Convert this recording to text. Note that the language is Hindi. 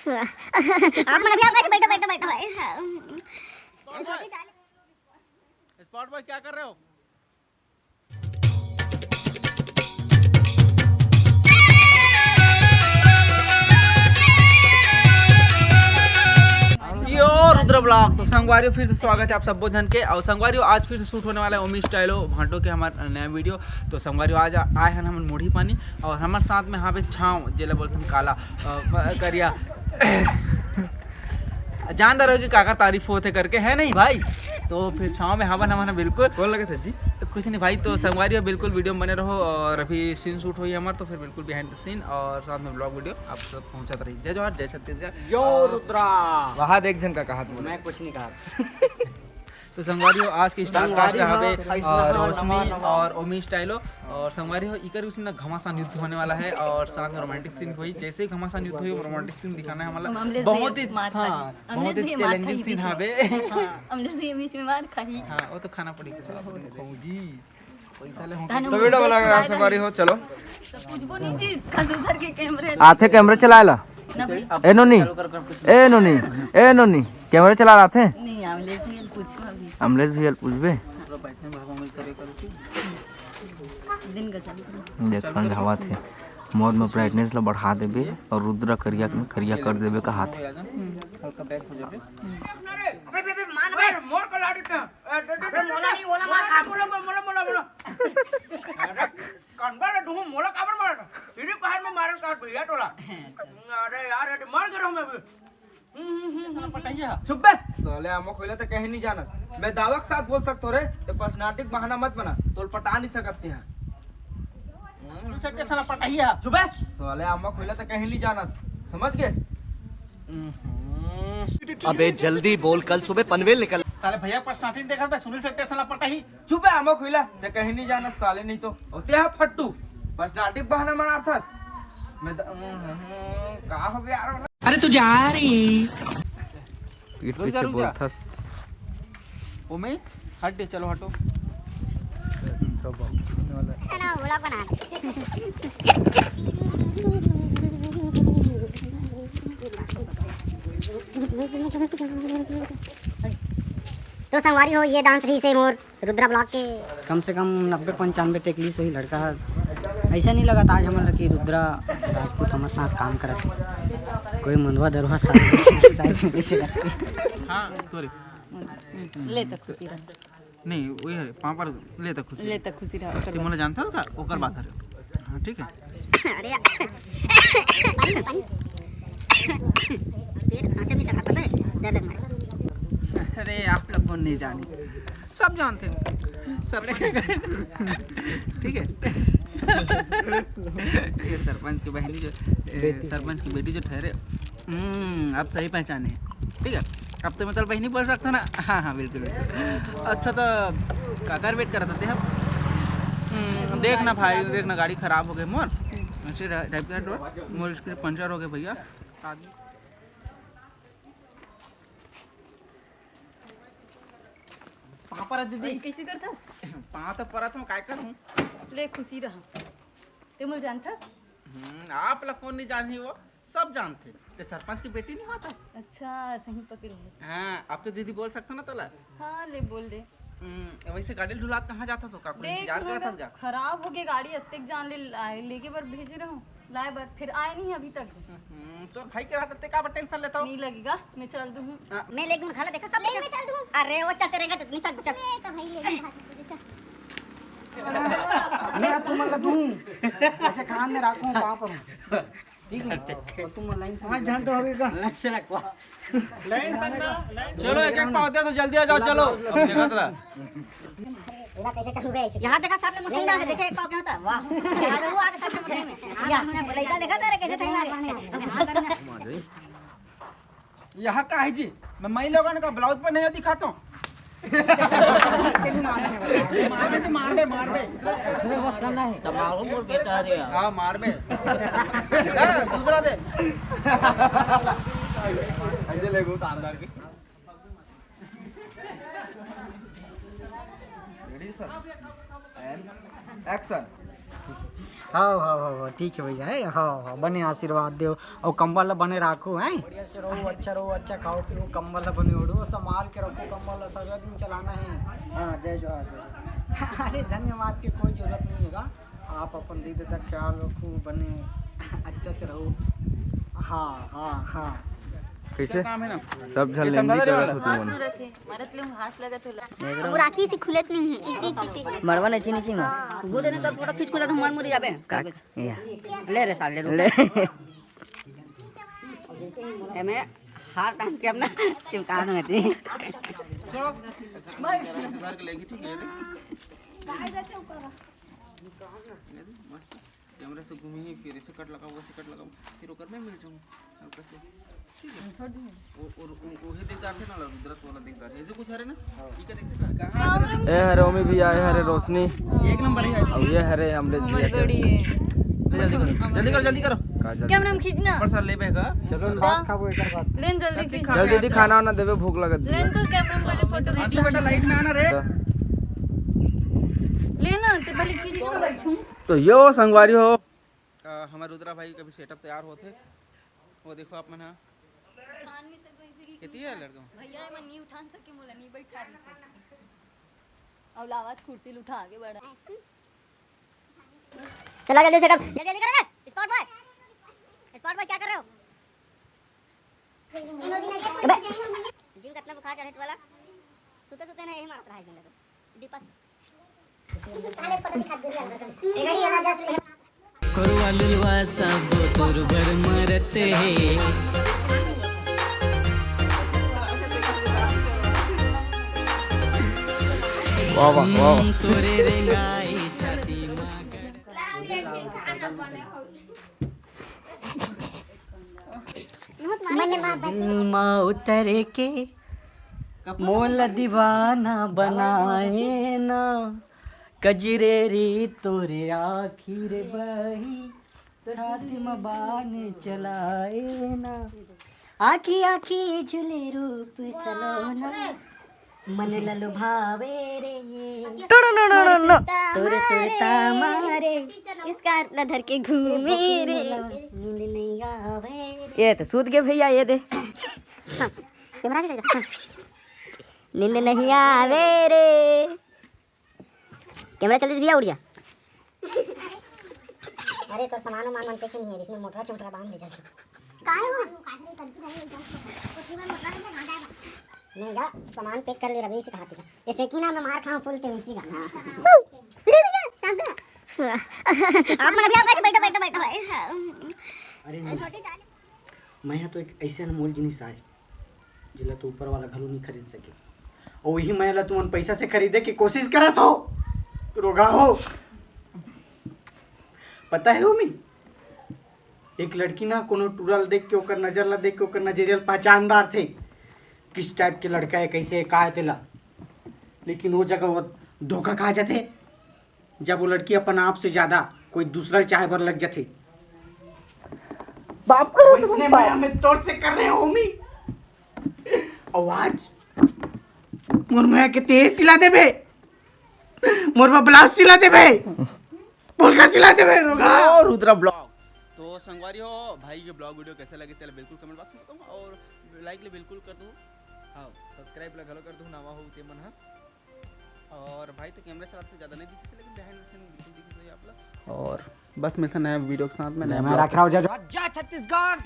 आप मन अभी बैठो बैठो बैठो भाई। स्पॉट बॉय क्या कर रहे हो? यो रुद्र ब्लॉग। तो संगवारियों फिर से स्वागत है आप सब जन के। और संगवारियों आज फिर से शूट होने वाला है ओमी स्टाइलो भांटो के हमारा नया वीडियो। तो संगवारियों आज आए हैं हम मोढ़ी पानी और हमारे साथ में यहाँ पे छाँव जेला बोलते हैं काला करिया जानदार होगी काकर तारीफ होते करके है नहीं भाई। तो फिर छाँव में हवन हमारा बिल्कुल कौन लगे थे जी कुछ नहीं भाई। तो संगवारियों बिल्कुल वीडियो में बने रहो और अभी सीन शूट हुई है हमारा। तो फिर बिल्कुल बिहाइंड द सीन और साथ में ब्लॉग वीडियो आप सब पहुंचाते रहिए। जय जोहार जय छत्तीसगढ़। यो रुद्रा वहाँ एक जन का कहा मैं कुछ नहीं कहा। तो संगवारियों आज की स्टार कास्ट है रोशनी और ओमी स्टाइलो और संगवारियों इकर उसमें घमासान युद्ध होने वाला है और साथ में रोमांटिक सीन हुई। जैसे ही घमासान युद्ध हुई रोमांटिक सीन दिखाना है हमारा बहुत ही बहुत ही चैलेंजिंग सीन है बे। अमलेश भी बीच में मार खाई। हां वो तो खाना पड़ेगा जी पैसा ले तो वीडियो बनाएगा संगवारियों चलो। तो पूछबो नहीं जी कल दूसर के कैमरे आथे कैमरा चलाएला ए नोनी ए नोनी ए नोनी कैमरा चला रहा थे नहीं अमलेश भी पूछो अभी अमलेश भैया पूछबे बैठने में मिल करे दिन का चल देख समझावा थे मोर में ब्राइटनेस ला बढ़ा देबे और रुद्र करिया में करिया कर देबे का हाथ हल्का बैक हो जाबे। अबे मान भाई मोर को लाड़ी पे अबे मोला नहीं ओला मार का मोला कन्वर ढूंढ मोला काबर मार इडी पहाड़ में मारल काट भैया टोला। अरे यार अरे मर गया मैं अभी साला पटाइया चुप बे साले आमो खोले तो कहीं नहीं जाना। मैं दावा के साथ बोल सकता हूं रे तो पर्सनालिटी बहाना मत बना तोल पटा नहीं सकते हैं सकते साला पटाइया चुप बे साले आमो खोले तो कहीं नहीं जाना समझ गए। अबे जल्दी बोल कल सुबह पनवेल निकल। साले भैया पर स्टार्टिंग देखा था सुनील सकते साला पटाई चुप है आमो खोला तो कहीं नहीं जाना साले नहीं तो होते हैं फट्टू पर्सनालिटी बहाना मारा था मैं कहा हो गया यार। अरे तू जा रही पीठ पीछे बोलता ओमे हट दे चलो हटो ना बोला बना तो संगवारी हो ये डांस रही से मोर रुद्रा ब्लॉक के कम से कम 90-95 टेकली से ही लड़का ऐसा नहीं लगा था आज हमारा कि रुद्रा राजपूत हमारे साथ काम करा थे कोई मंदवा दरवा साइड में कैसे हां सॉरी ले तक खुशी रह नहीं वही है पापा ले तक खुशी रह तू मला जानता है का ओकर बात है। हां ठीक है अरे पेट खांसे भी सका पता है दर्द मारे। अरे आप लोग कौन नहीं जाने सब जानते हैं सब ठीक है। ये सरपंच की बहनी जो सरपंच की बेटी जो ठहरे आप सही पहचाने ठीक है। अब तो मतलब बहनी बोल सकते हो ना। हाँ हाँ बिल्कुल अच्छा तो काकर वेट कर रहे थे हम देखना भाई देखना गाड़ी खराब हो गई मोर ऐसे मोर इसके पंचर हो गए भैया आदमी पापा दीदी कैसे करता पा तो परा तो काय करूं ले खुशी रहा ते मुझे जानता आप लोग कौन नहीं जानी वो सब जानते ते सरपंच की बेटी नहीं होता। अच्छा सही पकड़े हाँ अब तो दीदी बोल सकते ना तोला। हाँ ले बोल दे वैसे गाड़ी ढुलात कहाँ जाता सो का कोई इंतजार करता जा खराब हो गई गाड़ी अत्तेक जान लेके बार भेजे रहा हूँ लाए बार फिर आए नहीं अभी तक। तो भाई के रहते का टेंशन लेता हूँ नहीं लगेगा मैं चल दूँ मैं ले दूँ खाला देखा सब ले मैं चल दूँ। अरे वो चल करेगा तो निशा चल तो भाई ले मैं तुम दूं ऐसे कान में रखूं वहां पर ठीक है और तुम लाइन समझ जानते होगे का से रखवा चलो एक एक पाव दे तो जल्दी आ जाओ चलो अब जगह तला एला कैसे करूंगा ऐसे यहां देखा साथ में मठई ना देखे एक पाव क्या होता वाह यहां वो आगे साथ में मठई में यहां बोलेगा देखा तेरे कैसे थैला रे यहाँ का है जी मैं लोगों का ब्लाउज पर नहीं दिखाता हूँ मार दे बस करना है तमाम मोर बेटा रे हाँ मार बे दूसरा दे ऐसे ले गो तारदार के रेडी सर एंड एक्शन हाँ ठीक है भैया है। हाँ बने आशीर्वाद दो और कंबल बने रखो हैं। बढ़िया से रहो, अच्छा खाओ पियो, कंबल बने ओढ़ो, संभाल के रखो कंबल, सारा दिन चलाना है। हाँ जय जवाहर। अरे धन्यवाद की कोई जरूरत नहीं होगा, आप अपन दीदी का ख्याल रखो, बने अच्छा से रहो। हाँ कैसे काम है ना सब झल वो राखी से खुलत नहीं है, इसी चीज से मरवा नहीं नीचे में वो देने तो पूरा खींच खुला तो मार मुरी जाबे ले रे साले ले मैं हार टांग के अपना चिमटा दूंगा ती सुधार के लेगी ठीक है मस्त कैमरा से घूमी फिर इसे कट लगाओ फिर ओकर में मिल जाऊँ हल्का से ठीक है और वही दिखदार थे ना रुद्रत वाला दिखदार है ऐसे कुछ है ना ठीक है देखते कहां ए हरे ओमी भी आए हरे रोशनी एक नंबर है और ये हरे हमरे जल्दी करो कैमरा में खींचना पर सर ले बेगा चलो बात खाबो एकर बात लेन जल्दी खींच जल्दी खाना वाना देवे भूख लगत लेन तो कैमरा में पहले फोटो खींच अच्छा बेटा लाइट में आना रे लेना तो पहले खींच के बैठूं तो यो संगवारी हो हमारे रुद्रा भाई का भी सेटअप तैयार होते वो देखो आप मना कितनी है लड़का भैया मैं नहीं उठा सके मोला नहीं बैठा और आवाज कुर्सी उठा आगे बढ़ा चला जल्दी सेटअप जल्दी करो ना स्पॉट बॉय क्या कर रहे हो जिम कितना बुखार चढ़े वाला सुते ना यही मारता है दिन तो दीपस करवा लुलवा सब तोर बर मरते वाह वाह वाह तोरे रेंगाई छाती माँ उतरे के मोल दीवाना बनाए ना कजरेरी तोरे आखिर बही छाती में बान चलाए ना आखी आखी झूले रूप सलोना मन ललु भावे रे तोर सुरता मारे इसका धर के घूमे रे नींद नहीं आवे ये तो सूत के भैया ये दे कैमरा के हाँ। नींद नहीं आवे रे कैमरा चल भैया उड़ जा अरे तो सामान मन पे नहीं है इसमें मोटरा चोटरा बांध ले जा नहीं गा सामान पैक कर ले रवि से कहा था जैसे कि ना मैं मार खाऊं फुल ते उसी का अरे भैया सामने आप मन अभी आगे बैठो भाई अरे नहीं छोटी चाल मैं यहाँ तो एक ऐसे अनमोल जिनिस आए जिला तो ऊपर वाला घलो नहीं खरीद सके और वही मैं ला तुमन पैसा से खरीदे की कोशिश करत हो रोगा हो पता है उमी एक लड़की ना कोनो टूरल देख के ओकर नजर ला देख के ओकर नजरियल पहचानदार थे किस टाइप के लड़का है कैसे है का है तेला लेकिन वो जगह वो धोखा खा जाते जब वो लड़की अपन आप से ज्यादा कोई दूसरा चाहे पर लग जाते बाप करो इसने माया में तोड़ से कर रहे हो मी आवाज मुरमया के तेज सिला दे बे मुरमा ब्लाउज सिला दे बे पोलका सिला दे बे रोगा और रुद्रा ब्लॉग तो संगवारी हो भाई के ब्लॉग वीडियो कैसे लगे तेल बिल्कुल कमेंट बॉक्स में बताओ और लाइक ले बिल्कुल कर दो हाँ सब्सक्राइब ला घलो कर दो नवा हो ते मन हा और भाई तो कैमरा चलाते ज़्यादा नहीं दिखी लेकिन बिहाइंड द सीन बिल्कुल दिखी सही आप लोग और बस मिलता नया वीडियो के साथ में मैं रख रहा हूँ जय छत्तीसगढ़